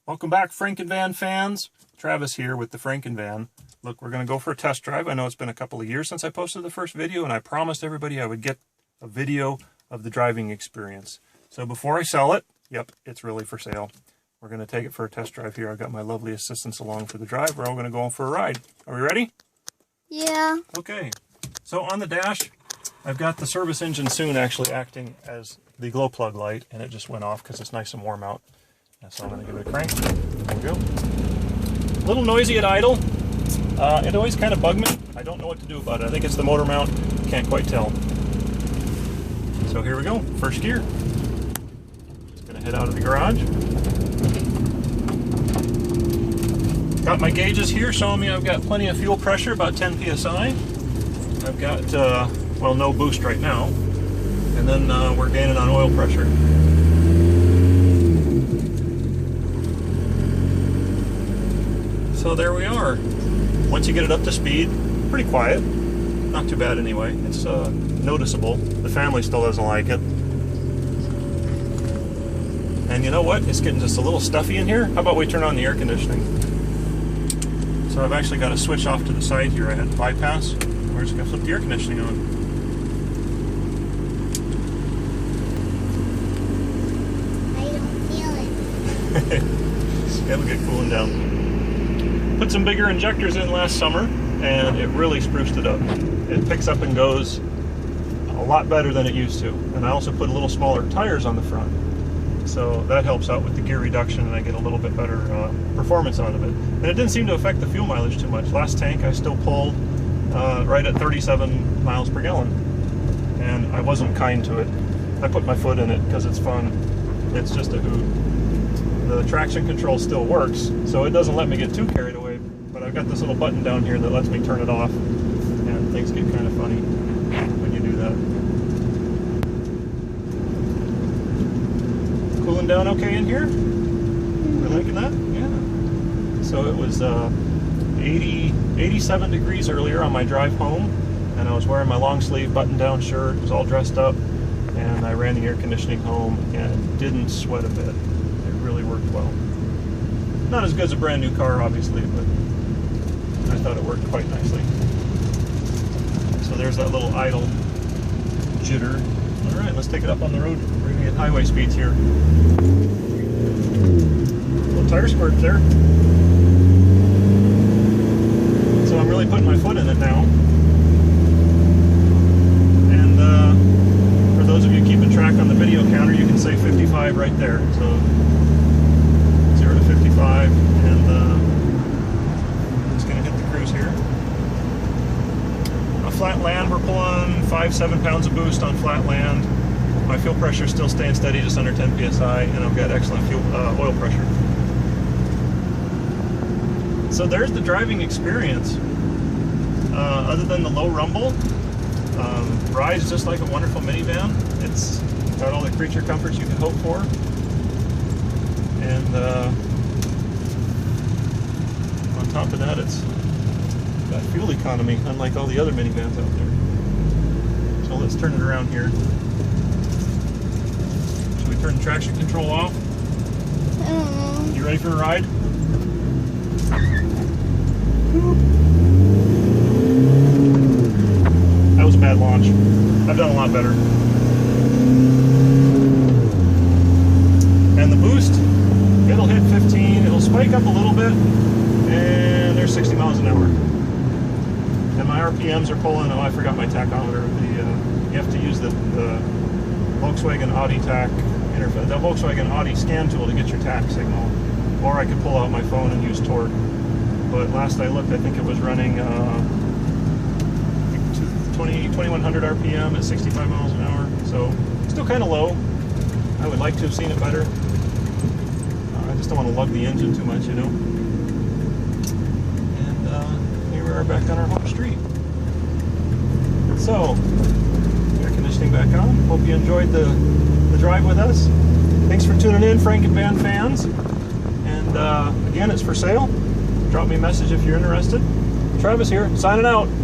Welcome back, Frankenvan fans. Travis here with the Frankenvan. Look, we're going to go for a test drive. I know it's been a couple of years since I posted the first video, and I promised everybody I would get a video of the driving experience. So before I sell it, yep, it's really for sale. We're going to take it for a test drive here. I've got my lovely assistants along for the drive. We're all going to go for a ride. Are we ready? Yeah. Okay. So on the dash, I've got the service engine soon actually acting as the glow plug light, and it just went off because it's nice and warm out. So I'm going to give it a crank. There we go. A little noisy at idle. It always kind of bugged me. I don't know what to do about it. I think it's the motor mount. Can't quite tell. So here we go. First gear. Just going to head out of the garage. Got my gauges here showing me I've got plenty of fuel pressure, about 10 psi. I've got, well, no boost right now. And then we're gaining on oil pressure. So there we are. Once you get it up to speed, pretty quiet. Not too bad anyway. It's noticeable. The family still doesn't like it. And you know what? It's getting just a little stuffy in here. How about we turn on the air conditioning? So I've actually got a switch off to the side here. I had to bypass. We're just going to flip the air conditioning on. I don't feel it. It'll get cooling down. Put some bigger injectors in last summer, and it really spruced it up. It picks up and goes a lot better than it used to. And I also put a little smaller tires on the front. So that helps out with the gear reduction, and I get a little bit better performance out of it. And it didn't seem to affect the fuel mileage too much. Last tank I still pulled right at 37 miles per gallon. And I wasn't kind to it. I put my foot in it because it's fun. It's just a hoot. The traction control still works, so it doesn't let me get too carried away. But I've got this little button down here that lets me turn it off. And things get kind of funny when you do that. Cooling down okay in here? We're liking that? Yeah. So it was 87 degrees earlier on my drive home, and I was wearing my long sleeve button down shirt, was all dressed up, and I ran the air conditioning home and didn't sweat a bit. It really worked well. Not as good as a brand new car, obviously, but I thought it worked quite nicely. So there's that little idle jitter. All right, let's take it up on the road. We're going to get highway speeds here. Little tire squirt there. So I'm really putting my foot in it now. And for those of you keeping track on the video counter, you can say 55 right there. So 0 to 55, and I'm just going to hit the cruise here. Flat land, we're pulling 5-7 pounds of boost on flat land. My fuel pressure is still staying steady, just under 10 psi, and I've got excellent oil pressure. So there's the driving experience. Other than the low rumble, rides just like a wonderful minivan. It's got all the creature comforts you could hope for, and on top of that, it's got fuel economy, unlike all the other minivans out there. So let's turn it around here. Should we turn the traction control off? I don't know. You ready for a ride? That was a bad launch. I've done a lot better. And the boost, it'll hit 15, it'll spike up a little bit, and there's 60 miles an hour. And my RPMs are pulling, oh, I forgot my tachometer. You have to use the Volkswagen Audi tac interface, the Volkswagen Audi scan tool to get your tac signal. Or I could pull out my phone and use torque. But last I looked, I think it was running 2100 RPM at 65 miles an hour. So still kind of low. I would like to have seen it better. I just don't want to lug the engine too much, you know. Here we are back on our home street. So, air conditioning back on. Hope you enjoyed the drive with us. Thanks for tuning in, Frankenvan fans. And again, it's for sale. Drop me a message if you're interested. Travis here, signing out.